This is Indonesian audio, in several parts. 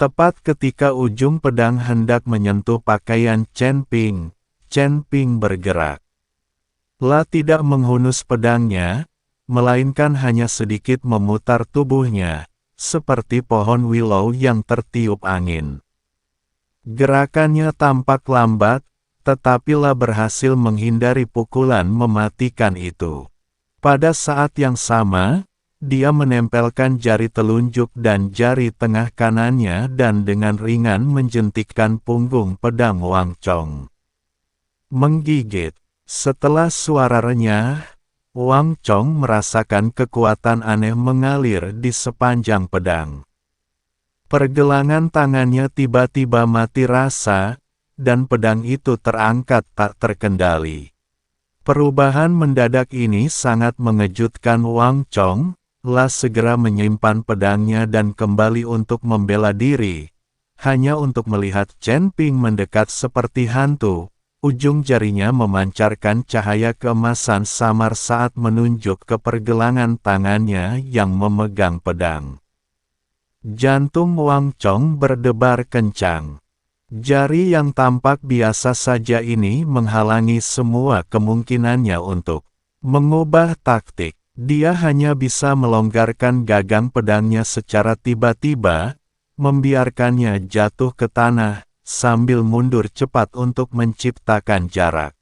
Tepat ketika ujung pedang hendak menyentuh pakaian Chen Ping bergerak. La tidak menghunus pedangnya, melainkan hanya sedikit memutar tubuhnya, seperti pohon willow yang tertiup angin. Gerakannya tampak lambat, tetapi La berhasil menghindari pukulan mematikan itu. Pada saat yang sama, dia menempelkan jari telunjuk dan jari tengah kanannya dan dengan ringan menjentikkan punggung pedang Wang Chong. Menggigit. Setelah suara renyah, Wang Chong merasakan kekuatan aneh mengalir di sepanjang pedang. Pergelangan tangannya tiba-tiba mati rasa, dan pedang itu terangkat tak terkendali. Perubahan mendadak ini sangat mengejutkan Wang Chong. La segera menyimpan pedangnya dan kembali untuk membela diri, hanya untuk melihat Chen Ping mendekat seperti hantu. Ujung jarinya memancarkan cahaya keemasan samar saat menunjuk ke pergelangan tangannya yang memegang pedang. Jantung Wang Chong berdebar kencang. Jari yang tampak biasa saja ini menghalangi semua kemungkinannya untuk mengubah taktik. Dia hanya bisa melonggarkan gagang pedangnya secara tiba-tiba, membiarkannya jatuh ke tanah, sambil mundur cepat untuk menciptakan jarak.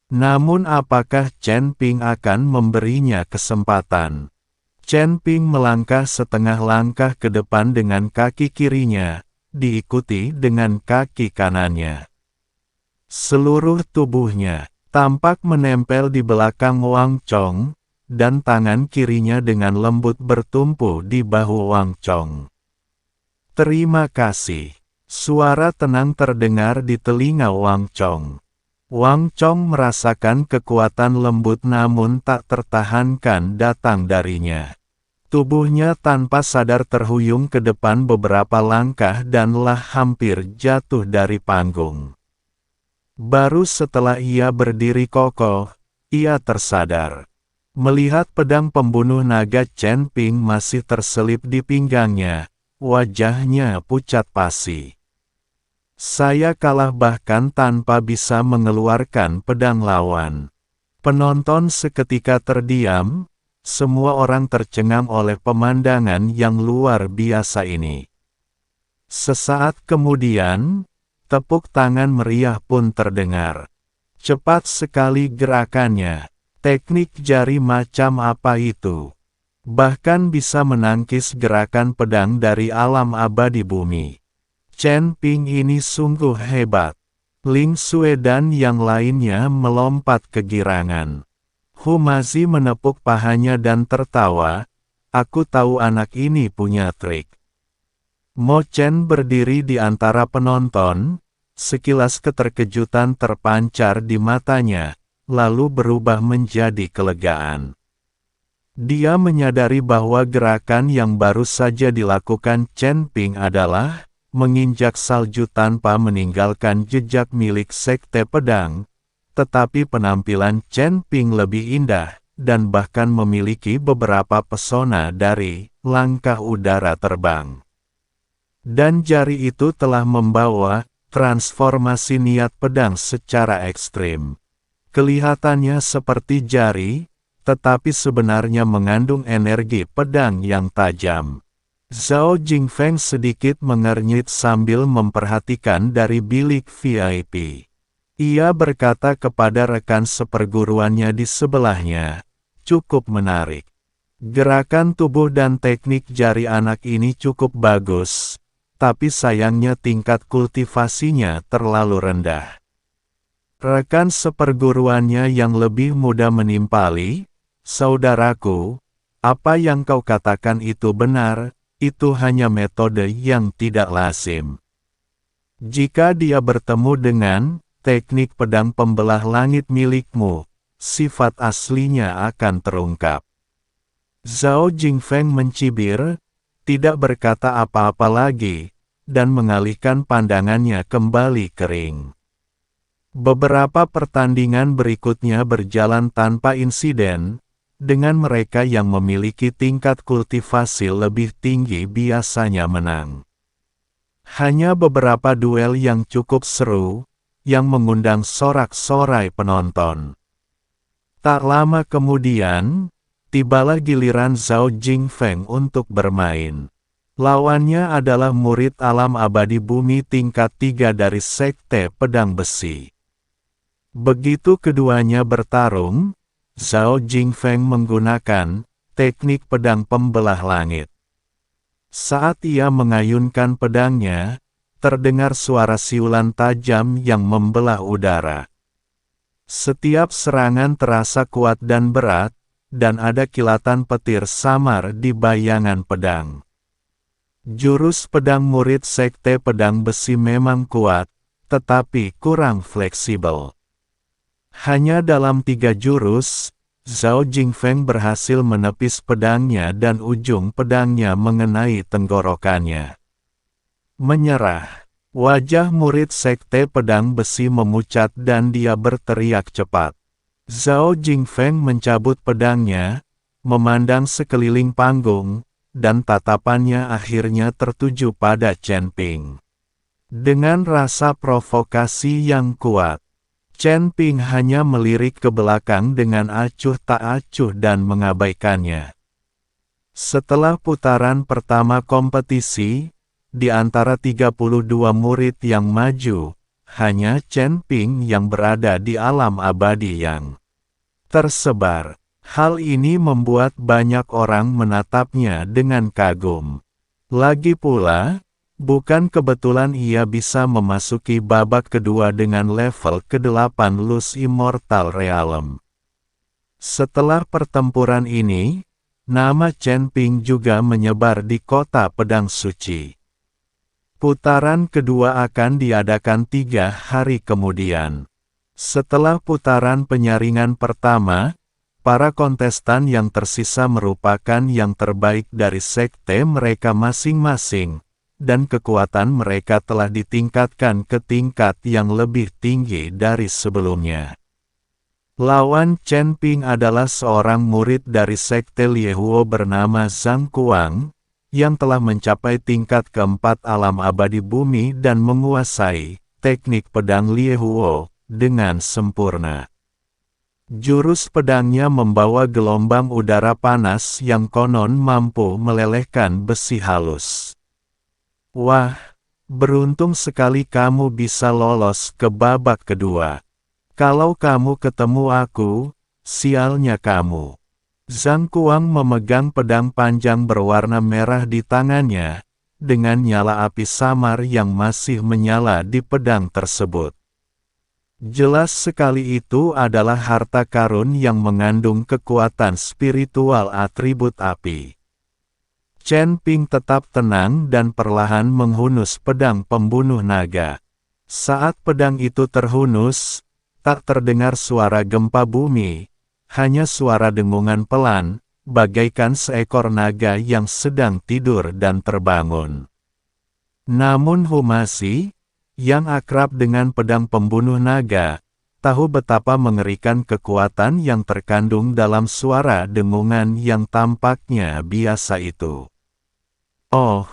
Namun apakah Chen Ping akan memberinya kesempatan? Chen Ping melangkah setengah langkah ke depan dengan kaki kirinya, diikuti dengan kaki kanannya. Seluruh tubuhnya tampak menempel di belakang Wang Chong, dan tangan kirinya dengan lembut bertumpu di bahu Wang Chong. "Terima kasih." Suara tenang terdengar di telinga Wang Chong. Wang Chong merasakan kekuatan lembut namun tak tertahankan datang darinya. Tubuhnya tanpa sadar terhuyung ke depan beberapa langkah dan lah hampir jatuh dari panggung. Baru setelah ia berdiri kokoh, ia tersadar. Melihat pedang pembunuh naga Chen Ping masih terselip di pinggangnya, wajahnya pucat pasi. "Saya kalah bahkan tanpa bisa mengeluarkan pedang lawan." Penonton seketika terdiam, semua orang tercengang oleh pemandangan yang luar biasa ini. Sesaat kemudian, tepuk tangan meriah pun terdengar. Cepat sekali gerakannya. Teknik jari macam apa itu? Bahkan bisa menangkis gerakan pedang dari alam abadi bumi. Chen Ping ini sungguh hebat. Ling Xue dan yang lainnya melompat kegirangan. Humazi menepuk pahanya dan tertawa, "Aku tahu anak ini punya trik." Mo Chen berdiri di antara penonton, sekilas keterkejutan terpancar di matanya, lalu berubah menjadi kelegaan. Dia menyadari bahwa gerakan yang baru saja dilakukan Chen Ping adalah menginjak salju tanpa meninggalkan jejak milik Sekte Pedang, tetapi penampilan Chen Ping lebih indah, dan bahkan memiliki beberapa pesona dari langkah udara terbang. Dan jari itu telah membawa transformasi niat pedang secara ekstrim. Kelihatannya seperti jari, tetapi sebenarnya mengandung energi pedang yang tajam. Zhao Jingfeng sedikit mengernyit sambil memperhatikan dari bilik VIP. Ia berkata kepada rekan seperguruannya di sebelahnya, "Cukup menarik. Gerakan tubuh dan teknik jari anak ini cukup bagus, tapi sayangnya tingkat kultivasinya terlalu rendah." Rekan seperguruannya yang lebih muda menimpali, "Saudaraku, apa yang kau katakan itu benar, itu hanya metode yang tidak lazim. Jika dia bertemu dengan teknik pedang pembelah langit milikmu, sifat aslinya akan terungkap." Zhao Jingfeng mencibir, tidak berkata apa-apa lagi, dan mengalihkan pandangannya kembali ke ring. Beberapa pertandingan berikutnya berjalan tanpa insiden, dengan mereka yang memiliki tingkat kultivasi lebih tinggi biasanya menang. Hanya beberapa duel yang cukup seru, yang mengundang sorak-sorai penonton. Tak lama kemudian, tibalah giliran Zhao Jingfeng untuk bermain. Lawannya adalah murid alam abadi bumi tingkat 3 dari Sekte Pedang Besi. Begitu keduanya bertarung, Zhao Jingfeng menggunakan teknik pedang pembelah langit. Saat ia mengayunkan pedangnya, terdengar suara siulan tajam yang membelah udara. Setiap serangan terasa kuat dan berat, dan ada kilatan petir samar di bayangan pedang. Jurus pedang murid Sekte Pedang Besi memang kuat, tetapi kurang fleksibel. Hanya dalam 3 jurus, Zhao Jingfeng berhasil menepis pedangnya dan ujung pedangnya mengenai tenggorokannya. Menyerah. Wajah murid Sekte Pedang Besi memucat dan dia berteriak cepat. Zhao Jingfeng mencabut pedangnya, memandang sekeliling panggung, dan tatapannya akhirnya tertuju pada Chen Ping. Dengan rasa provokasi yang kuat, Chen Ping hanya melirik ke belakang dengan acuh tak acuh dan mengabaikannya. Setelah putaran pertama kompetisi, di antara 32 murid yang maju, hanya Chen Ping yang berada di alam abadi yang tersebar. Hal ini membuat banyak orang menatapnya dengan kagum. Lagi pula, bukan kebetulan ia bisa memasuki babak kedua dengan level ke-8 Luz Immortal Realm. Setelah pertempuran ini, nama Chen Ping juga menyebar di kota Pedang Suci. Putaran kedua akan diadakan 3 hari kemudian. Setelah putaran penyaringan pertama, para kontestan yang tersisa merupakan yang terbaik dari sekte mereka masing-masing, dan kekuatan mereka telah ditingkatkan ke tingkat yang lebih tinggi dari sebelumnya. Lawan Chen Ping adalah seorang murid dari sekte Liehuo bernama Zhang Kuang, yang telah mencapai tingkat keempat alam abadi bumi dan menguasai teknik pedang Liehuo dengan sempurna. Jurus pedangnya membawa gelombang udara panas yang konon mampu melelehkan besi halus. Wah, beruntung sekali kamu bisa lolos ke babak kedua. Kalau kamu ketemu aku, sialnya kamu. Zhang Kuang memegang pedang panjang berwarna merah di tangannya, dengan nyala api samar yang masih menyala di pedang tersebut. Jelas sekali itu adalah harta karun yang mengandung kekuatan spiritual atribut api. Chen Ping tetap tenang dan perlahan menghunus pedang pembunuh naga. Saat pedang itu terhunus, tak terdengar suara gempa bumi, hanya suara dengungan pelan, bagaikan seekor naga yang sedang tidur dan terbangun. Namun Humasi, yang akrab dengan pedang pembunuh naga, tahu betapa mengerikan kekuatan yang terkandung dalam suara dengungan yang tampaknya biasa itu. Oh,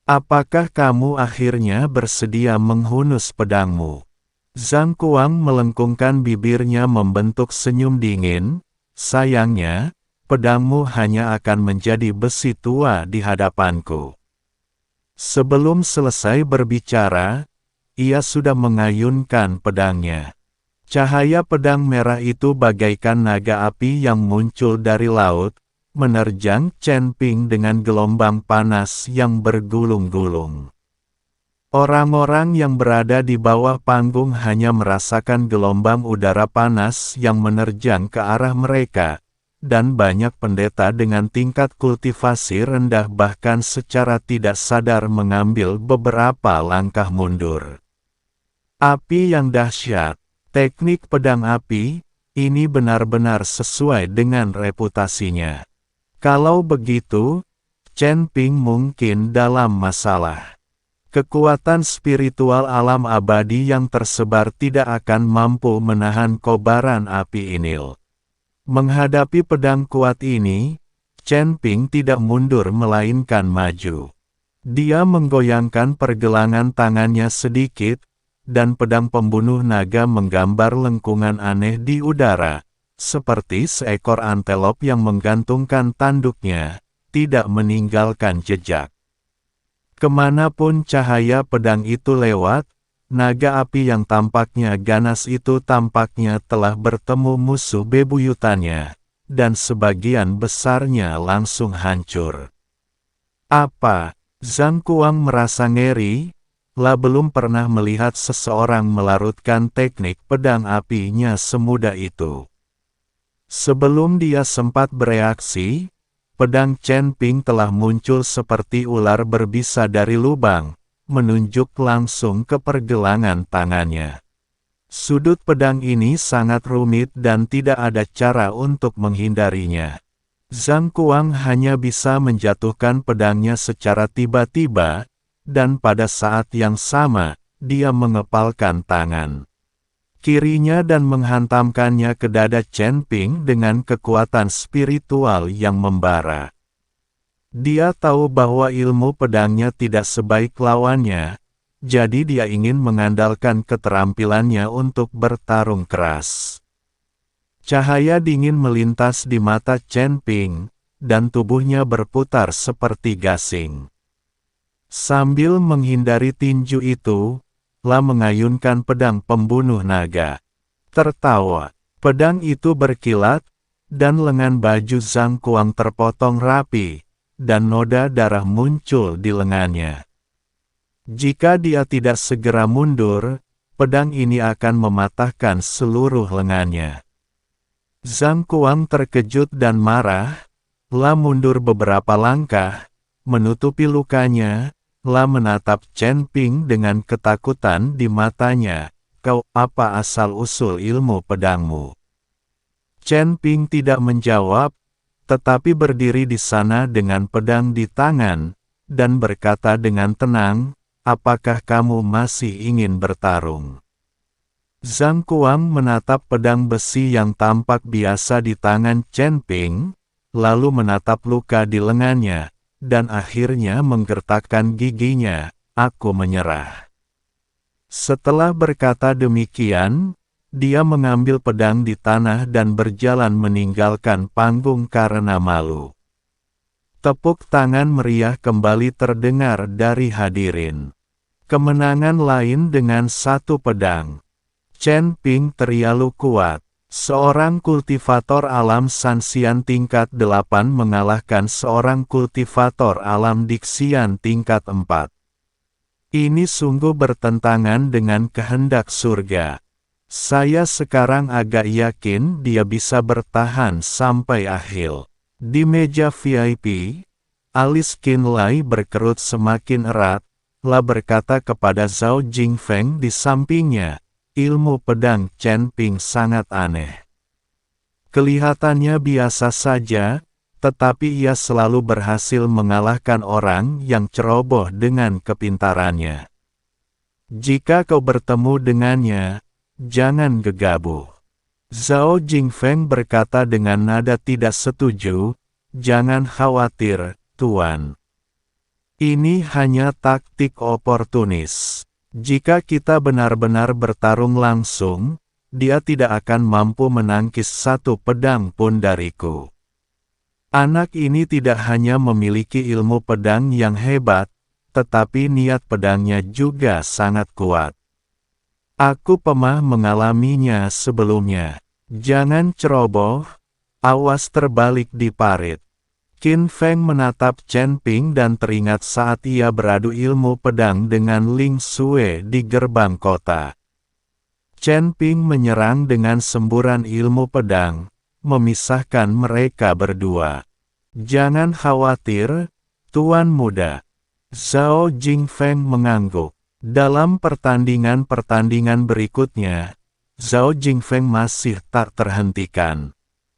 apakah kamu akhirnya bersedia menghunus pedangmu? Zhang Kuang melengkungkan bibirnya membentuk senyum dingin. Sayangnya, pedangmu hanya akan menjadi besi tua di hadapanku. Sebelum selesai berbicara, ia sudah mengayunkan pedangnya. Cahaya pedang merah itu bagaikan naga api yang muncul dari laut, menerjang Chen Ping dengan gelombang panas yang bergulung-gulung. Orang-orang yang berada di bawah panggung hanya merasakan gelombang udara panas yang menerjang ke arah mereka, dan banyak pendeta dengan tingkat kultivasi rendah bahkan secara tidak sadar mengambil beberapa langkah mundur. Api yang dahsyat, teknik pedang api, ini benar-benar sesuai dengan reputasinya. Kalau begitu, Chen Ping mungkin dalam masalah. Kekuatan spiritual alam abadi yang tersebar tidak akan mampu menahan kobaran api ini. Menghadapi pedang kuat ini, Chen Ping tidak mundur melainkan maju. Dia menggoyangkan pergelangan tangannya sedikit, dan pedang pembunuh naga menggambar lengkungan aneh di udara, seperti seekor antelop yang menggantungkan tanduknya, tidak meninggalkan jejak. Kemanapun cahaya pedang itu lewat, naga api yang tampaknya ganas itu tampaknya telah bertemu musuh bebuyutannya, dan sebagian besarnya langsung hancur. Apa? Zhang Kuang merasa ngeri, lah belum pernah melihat seseorang melarutkan teknik pedang apinya semudah itu. Sebelum dia sempat bereaksi, pedang Chen Ping telah muncul seperti ular berbisa dari lubang, menunjuk langsung ke pergelangan tangannya. Sudut pedang ini sangat rumit dan tidak ada cara untuk menghindarinya. Zhang Kuang hanya bisa menjatuhkan pedangnya secara tiba-tiba, dan pada saat yang sama, dia mengepalkan tangan kirinya dan menghantamkannya ke dada Chen Ping dengan kekuatan spiritual yang membara. Dia tahu bahwa ilmu pedangnya tidak sebaik lawannya, jadi dia ingin mengandalkan keterampilannya untuk bertarung keras. Cahaya dingin melintas di mata Chen Ping, dan tubuhnya berputar seperti gasing. Sambil menghindari tinju itu, lah mengayunkan pedang pembunuh naga. Tertawa, pedang itu berkilat, dan lengan baju Zhang Kuang terpotong rapi, dan noda darah muncul di lengannya. Jika dia tidak segera mundur, pedang ini akan mematahkan seluruh lengannya. Zhang Kuang terkejut dan marah, lah mundur beberapa langkah, menutupi lukanya, lah menatap Chen Ping dengan ketakutan di matanya. Kau, apa asal-usul ilmu pedangmu? Chen Ping tidak menjawab, tetapi berdiri di sana dengan pedang di tangan, dan berkata dengan tenang, apakah kamu masih ingin bertarung? Zhang Kuang menatap pedang besi yang tampak biasa di tangan Chen Ping, lalu menatap luka di lengannya, dan akhirnya menggertakkan giginya, aku menyerah. Setelah berkata demikian, dia mengambil pedang di tanah dan berjalan meninggalkan panggung karena malu. Tepuk tangan meriah kembali terdengar dari hadirin. Kemenangan lain dengan satu pedang. Chen Ping terialu kuat. Seorang kultivator alam Sanxian tingkat 8 mengalahkan seorang kultivator alam Dixian tingkat 4. Ini sungguh bertentangan dengan kehendak surga. Saya sekarang agak yakin dia bisa bertahan sampai akhir. Di meja VIP, alis Qin Lai berkerut semakin erat, lah berkata kepada Zhao Jingfeng di sampingnya, ilmu pedang Chen Ping sangat aneh. Kelihatannya biasa saja, tetapi ia selalu berhasil mengalahkan orang yang ceroboh dengan kepintarannya. Jika kau bertemu dengannya, jangan gegabah. Zhao Jingfeng berkata dengan nada tidak setuju, jangan khawatir, Tuan. Ini hanya taktik oportunis. Jika kita benar-benar bertarung langsung, dia tidak akan mampu menangkis satu pedang pun dariku. Anak ini tidak hanya memiliki ilmu pedang yang hebat, tetapi niat pedangnya juga sangat kuat. Aku pernah mengalaminya sebelumnya. Jangan ceroboh, awas terbalik di parit. Qin Feng menatap Chen Ping dan teringat saat ia beradu ilmu pedang dengan Ling Xue di gerbang kota. Chen Ping menyerang dengan semburan ilmu pedang, memisahkan mereka berdua. Jangan khawatir, Tuan Muda. Zhao Jingfeng mengangguk. Dalam pertandingan-pertandingan berikutnya, Zhao Jingfeng masih tak terhentikan.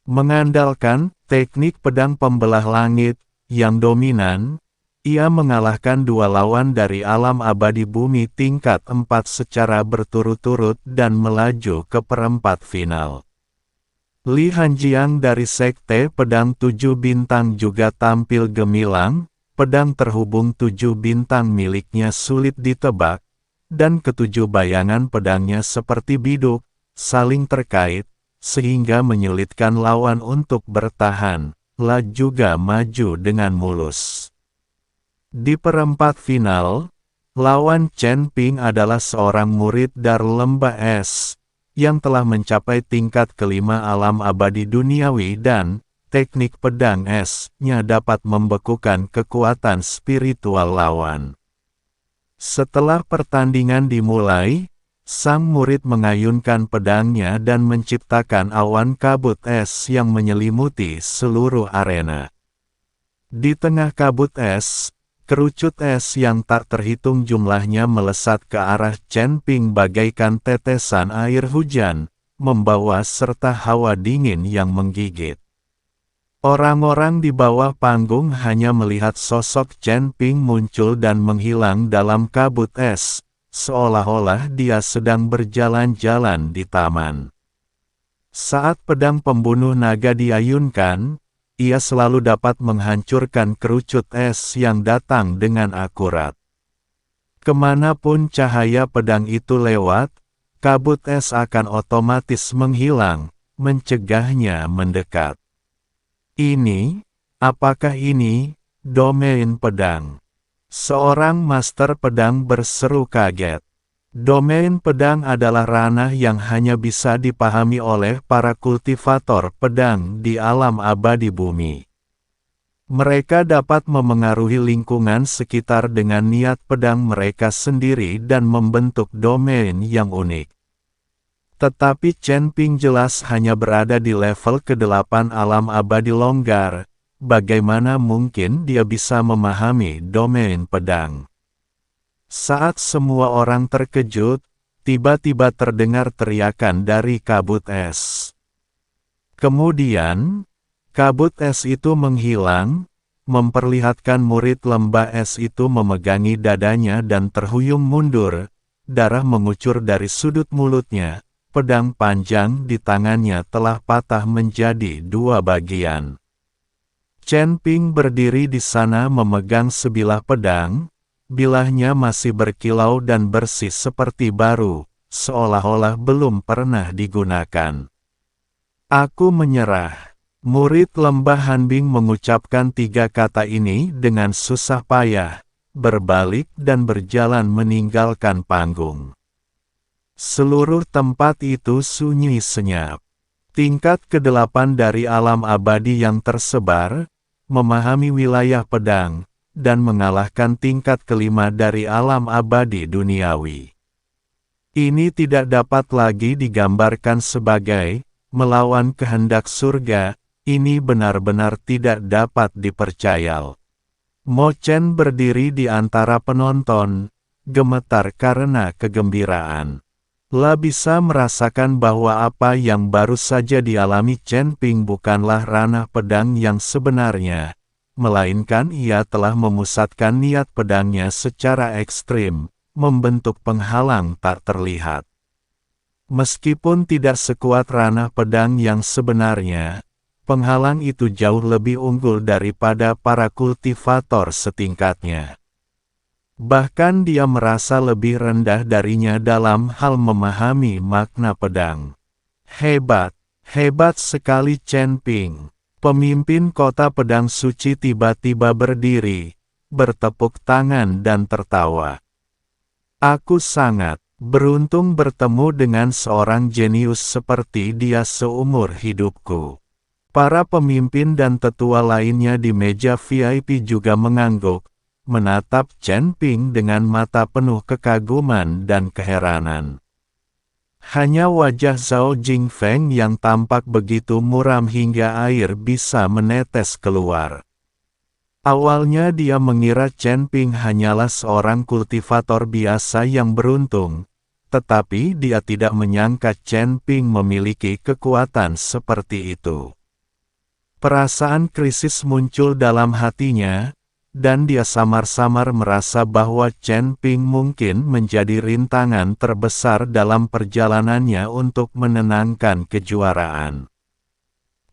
Mengandalkan teknik pedang pembelah langit yang dominan, ia mengalahkan dua lawan dari alam abadi bumi tingkat 4 secara berturut-turut dan melaju ke perempat final. Li Hanjiang dari Sekte Pedang 7 Bintang juga tampil gemilang, pedang terhubung 7 bintang miliknya sulit ditebak, dan ketujuh bayangan pedangnya seperti biduk, saling terkait, sehingga menyulitkan lawan untuk bertahan, juga maju dengan mulus. Di perempat final, lawan Chen Ping adalah seorang murid dari lembah es, yang telah mencapai tingkat kelima alam abadi duniawi dan teknik pedang es-nya dapat membekukan kekuatan spiritual lawan. Setelah pertandingan dimulai, sang murid mengayunkan pedangnya dan menciptakan awan kabut es yang menyelimuti seluruh arena. Di tengah kabut es, kerucut es yang tak terhitung jumlahnya melesat ke arah Chen Ping bagaikan tetesan air hujan, membawa serta hawa dingin yang menggigit. Orang-orang di bawah panggung hanya melihat sosok Chen Ping muncul dan menghilang dalam kabut es, seolah-olah dia sedang berjalan-jalan di taman. Saat pedang pembunuh naga diayunkan, ia selalu dapat menghancurkan kerucut es yang datang dengan akurat. Kemanapun cahaya pedang itu lewat, kabut es akan otomatis menghilang, mencegahnya mendekat. Apakah ini, domain pedang? Seorang master pedang berseru kaget. Domain pedang adalah ranah yang hanya bisa dipahami oleh para kultivator pedang di alam abadi bumi. Mereka dapat memengaruhi lingkungan sekitar dengan niat pedang mereka sendiri dan membentuk domain yang unik. Tetapi Chen Ping jelas hanya berada di level ke-8 alam abadi longgar, bagaimana mungkin dia bisa memahami domain pedang? Saat semua orang terkejut, tiba-tiba terdengar teriakan dari kabut es. Kemudian, kabut es itu menghilang, memperlihatkan murid lembah es itu memegangi dadanya dan terhuyung mundur, darah mengucur dari sudut mulutnya. Pedang panjang di tangannya telah patah menjadi 2 bagian. Chen Ping berdiri di sana memegang sebilah pedang, bilahnya masih berkilau dan bersih seperti baru, seolah-olah belum pernah digunakan. Aku menyerah. Murid lembah Hanbing mengucapkan 3 kata ini dengan susah payah, berbalik dan berjalan meninggalkan panggung. Seluruh tempat itu sunyi senyap. Tingkat ke-8 dari alam abadi yang tersebar, memahami wilayah pedang, dan mengalahkan tingkat ke-5 dari alam abadi duniawi. Ini tidak dapat lagi digambarkan sebagai melawan kehendak surga, ini benar-benar tidak dapat dipercayai. Mo Chen berdiri di antara penonton, gemetar karena kegembiraan. Bisa merasakan bahwa apa yang baru saja dialami Chen Ping bukanlah ranah pedang yang sebenarnya, melainkan ia telah memusatkan niat pedangnya secara ekstrim, membentuk penghalang tak terlihat. Meskipun tidak sekuat ranah pedang yang sebenarnya, penghalang itu jauh lebih unggul daripada para kultivator setingkatnya. Bahkan dia merasa lebih rendah darinya dalam hal memahami makna pedang. Hebat, hebat sekali Chen Ping. Pemimpin kota pedang suci tiba-tiba berdiri, bertepuk tangan dan tertawa. Aku sangat beruntung bertemu dengan seorang jenius seperti dia seumur hidupku. Para pemimpin dan tetua lainnya di meja VIP juga mengangguk, menatap Chen Ping dengan mata penuh kekaguman dan keheranan. Hanya wajah Zhao Jingfeng yang tampak begitu muram hingga air bisa menetes keluar. Awalnya dia mengira Chen Ping hanyalah seorang kultivator biasa yang beruntung, tetapi dia tidak menyangka Chen Ping memiliki kekuatan seperti itu. Perasaan krisis muncul dalam hatinya, dan dia samar-samar merasa bahwa Chen Ping mungkin menjadi rintangan terbesar dalam perjalanannya untuk menenangkan kejuaraan.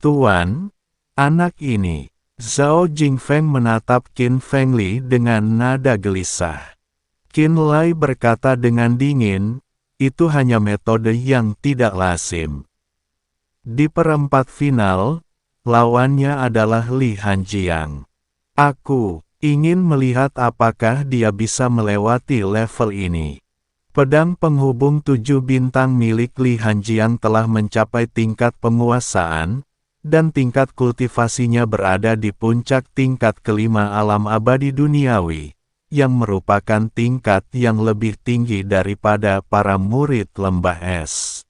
Tuan, anak ini, Zhao Jingfeng menatap Qin Fengli dengan nada gelisah. Qin Lai berkata dengan dingin, itu hanya metode yang tidak lazim. Di perempat final, lawannya adalah Li Hanjiang. Aku ingin melihat apakah dia bisa melewati level ini. Pedang penghubung 7 bintang milik Li Hanjiang telah mencapai tingkat penguasaan, dan tingkat kultivasinya berada di puncak tingkat kelima alam abadi duniawi, yang merupakan tingkat yang lebih tinggi daripada para murid lembah es.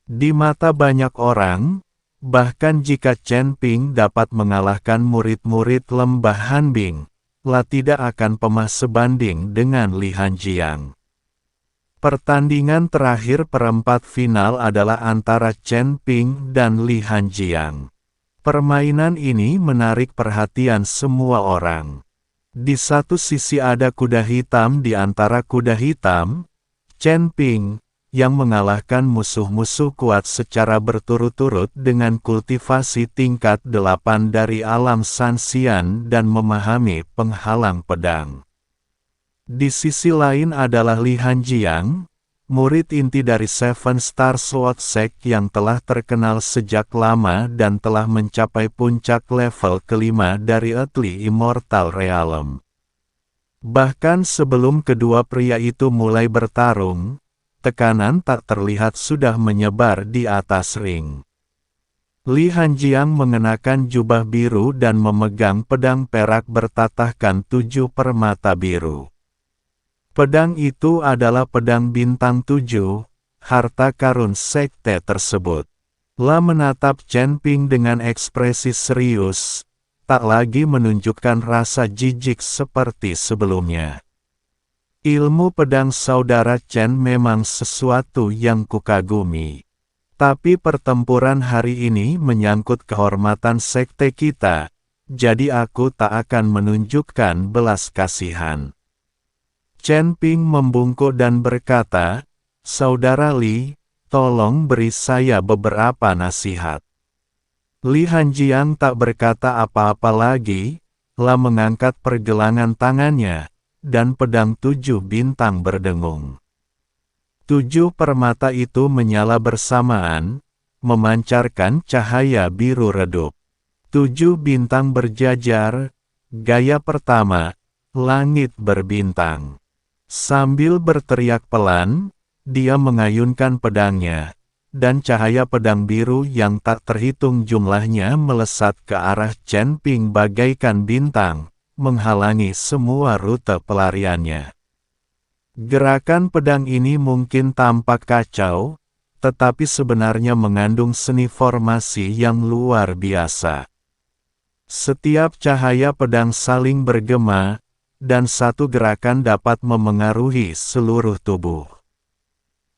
Di mata banyak orang, bahkan jika Chen Ping dapat mengalahkan murid-murid lembah Hanbing, La tidak akan pemah sebanding dengan Li Hanjiang. Pertandingan terakhir perempat final adalah antara Chen Ping dan Li Hanjiang. Permainan ini menarik perhatian semua orang. Di satu sisi ada kuda hitam di antara kuda hitam, Chen Ping, yang mengalahkan musuh-musuh kuat secara berturut-turut dengan kultivasi tingkat 8 dari alam Sanxian dan memahami penghalang pedang. Di sisi lain adalah Li Hanjiang, murid inti dari Seven Star Sword Sect yang telah terkenal sejak lama dan telah mencapai puncak level kelima dari Earthly Immortal Realm. Bahkan sebelum kedua pria itu mulai bertarung, tekanan tak terlihat sudah menyebar di atas ring. Li Hanjiang mengenakan jubah biru dan memegang pedang perak bertatahkan 7 permata biru. Pedang itu adalah pedang bintang 7, harta karun sekte tersebut. La menatap Chen Ping dengan ekspresi serius, tak lagi menunjukkan rasa jijik seperti sebelumnya. Ilmu pedang saudara Chen memang sesuatu yang kukagumi. Tapi pertempuran hari ini menyangkut kehormatan sekte kita, jadi aku tak akan menunjukkan belas kasihan. Chen Ping membungkuk dan berkata, Saudara Li, tolong beri saya beberapa nasihat. Li Hanjiang tak berkata apa-apa lagi, La mengangkat pergelangan tangannya, dan pedang 7 bintang berdengung. 7 permata itu menyala bersamaan, memancarkan cahaya biru redup. 7 bintang berjajar, gaya pertama, langit berbintang. Sambil berteriak pelan, dia mengayunkan pedangnya, dan cahaya pedang biru yang tak terhitung jumlahnya melesat ke arah Chen Ping bagaikan bintang, menghalangi semua rute pelariannya. Gerakan pedang ini mungkin tampak kacau, tetapi sebenarnya mengandung seni formasi yang luar biasa. Setiap cahaya pedang saling bergema, dan satu gerakan dapat memengaruhi seluruh tubuh.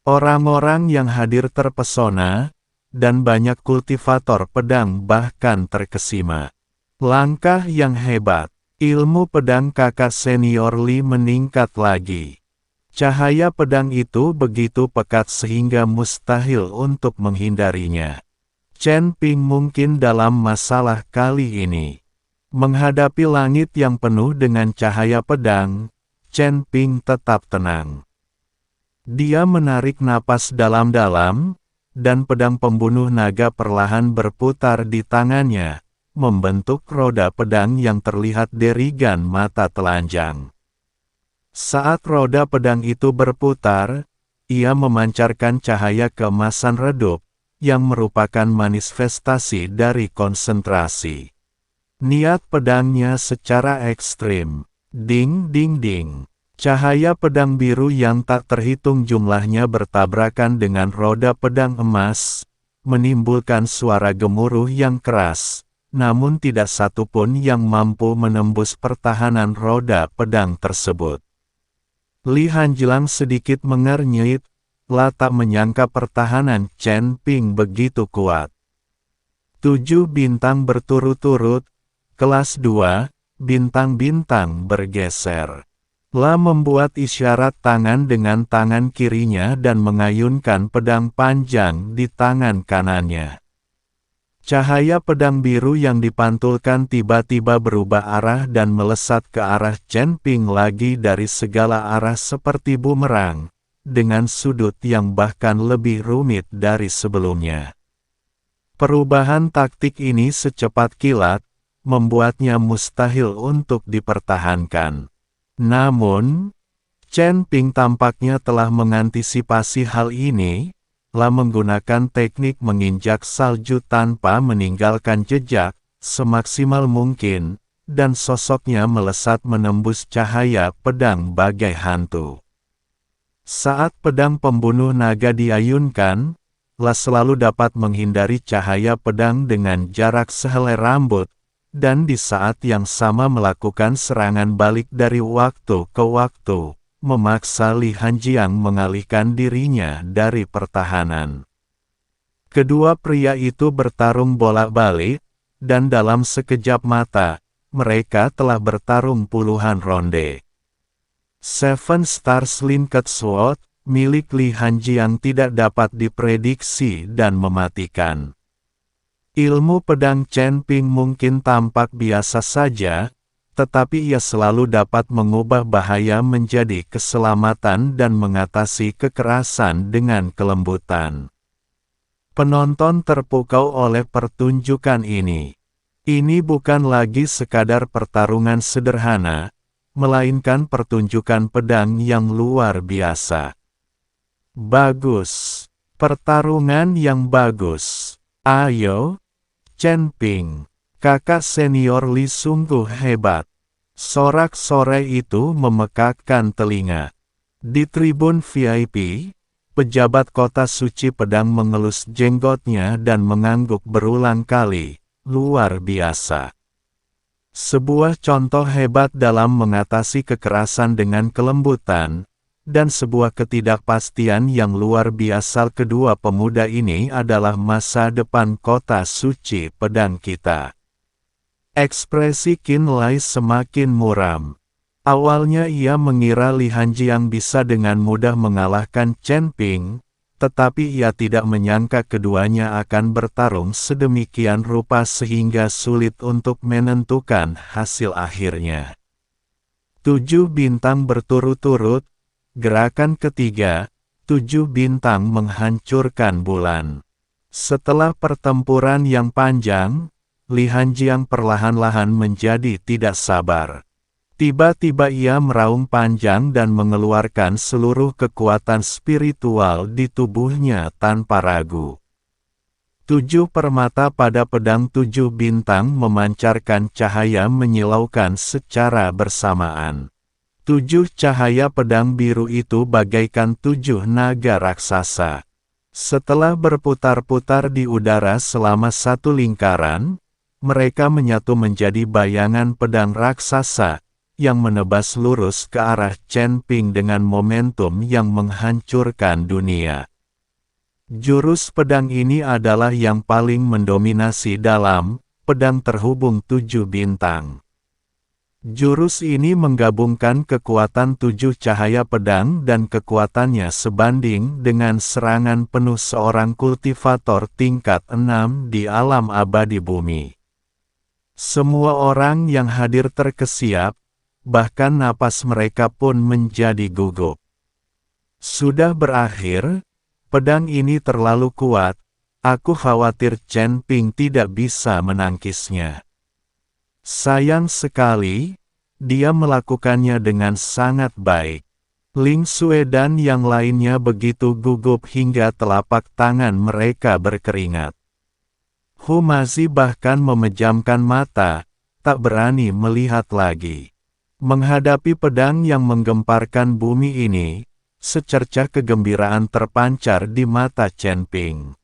Orang-orang yang hadir terpesona, dan banyak kultivator pedang bahkan terkesima. Langkah yang hebat, ilmu pedang kakak senior Li meningkat lagi. Cahaya pedang itu begitu pekat sehingga mustahil untuk menghindarinya. Chen Ping mungkin dalam masalah kali ini. Menghadapi langit yang penuh dengan cahaya pedang, Chen Ping tetap tenang. Dia menarik napas dalam-dalam, dan pedang pembunuh naga perlahan berputar di tangannya, membentuk roda pedang yang terlihat derigan mata telanjang. Saat roda pedang itu berputar, ia memancarkan cahaya keemasan redup, yang merupakan manifestasi dari konsentrasi. Niat pedangnya secara ekstrim. Ding ding ding. Cahaya pedang biru yang tak terhitung jumlahnya bertabrakan dengan roda pedang emas, menimbulkan suara gemuruh yang keras, namun tidak satu pun yang mampu menembus pertahanan roda pedang tersebut. Li Hanjiang sedikit mengernyit, La tak menyangka pertahanan Chen Ping begitu kuat. 7 bintang berturut-turut, kelas 2, bintang-bintang bergeser. La membuat isyarat tangan dengan tangan kirinya dan mengayunkan pedang panjang di tangan kanannya. Cahaya pedang biru yang dipantulkan tiba-tiba berubah arah dan melesat ke arah Chen Ping lagi dari segala arah seperti bumerang, dengan sudut yang bahkan lebih rumit dari sebelumnya. Perubahan taktik ini secepat kilat, membuatnya mustahil untuk dipertahankan. Namun, Chen Ping tampaknya telah mengantisipasi hal ini, telah menggunakan teknik menginjak salju tanpa meninggalkan jejak, semaksimal mungkin, dan sosoknya melesat menembus cahaya pedang bagai hantu. Saat pedang pembunuh naga diayunkan, telah selalu dapat menghindari cahaya pedang dengan jarak sehelai rambut, dan di saat yang sama melakukan serangan balik dari waktu ke waktu, memaksa Li Hanjiang mengalihkan dirinya dari pertahanan. Kedua pria itu bertarung bolak-balik, dan dalam sekejap mata, mereka telah bertarung puluhan ronde. Seven Stars Linked Sword, milik Li Hanjiang tidak dapat diprediksi dan mematikan. Ilmu pedang Chen Ping mungkin tampak biasa saja, tetapi ia selalu dapat mengubah bahaya menjadi keselamatan dan mengatasi kekerasan dengan kelembutan. Penonton terpukau oleh pertunjukan ini. Ini bukan lagi sekadar pertarungan sederhana, melainkan pertunjukan pedang yang luar biasa. Bagus. Pertarungan yang bagus. Ayo, Chen Ping. Kakak senior Li sungguh hebat. Sorak-sorai itu memekakkan telinga. Di tribun VIP, pejabat kota suci pedang mengelus jenggotnya dan mengangguk berulang kali. Luar biasa. Sebuah contoh hebat dalam mengatasi kekerasan dengan kelembutan, dan sebuah ketidakpastian yang luar biasa. Kedua pemuda ini adalah masa depan kota suci pedang kita. Ekspresi Qin Lai semakin muram. Awalnya ia mengira Li Hanjiang bisa dengan mudah mengalahkan Chen Ping, tetapi ia tidak menyangka keduanya akan bertarung sedemikian rupa sehingga sulit untuk menentukan hasil akhirnya. 7 bintang berturut-turut, gerakan ketiga, 7 bintang menghancurkan bulan. Setelah pertempuran yang panjang, Li Hanjiang perlahan-lahan menjadi tidak sabar. Tiba-tiba ia meraung panjang dan mengeluarkan seluruh kekuatan spiritual di tubuhnya tanpa ragu. 7 permata pada pedang 7 bintang memancarkan cahaya menyilaukan secara bersamaan. 7 cahaya pedang biru itu bagaikan 7 naga raksasa. Setelah berputar-putar di udara selama satu lingkaran, mereka menyatu menjadi bayangan pedang raksasa, yang menebas lurus ke arah Chen Ping dengan momentum yang menghancurkan dunia. Jurus pedang ini adalah yang paling mendominasi dalam pedang terhubung 7 bintang. Jurus ini menggabungkan kekuatan 7 cahaya pedang dan kekuatannya sebanding dengan serangan penuh seorang kultivator tingkat 6 di alam abadi bumi. Semua orang yang hadir terkesiap, bahkan napas mereka pun menjadi gugup. Sudah berakhir, pedang ini terlalu kuat, aku khawatir Chen Ping tidak bisa menangkisnya. Sayang sekali, dia melakukannya dengan sangat baik. Ling Xue dan yang lainnya begitu gugup hingga telapak tangan mereka berkeringat. Hu Mazi bahkan memejamkan mata, tak berani melihat lagi. Menghadapi pedang yang menggemparkan bumi ini, secercah kegembiraan terpancar di mata Chen Ping.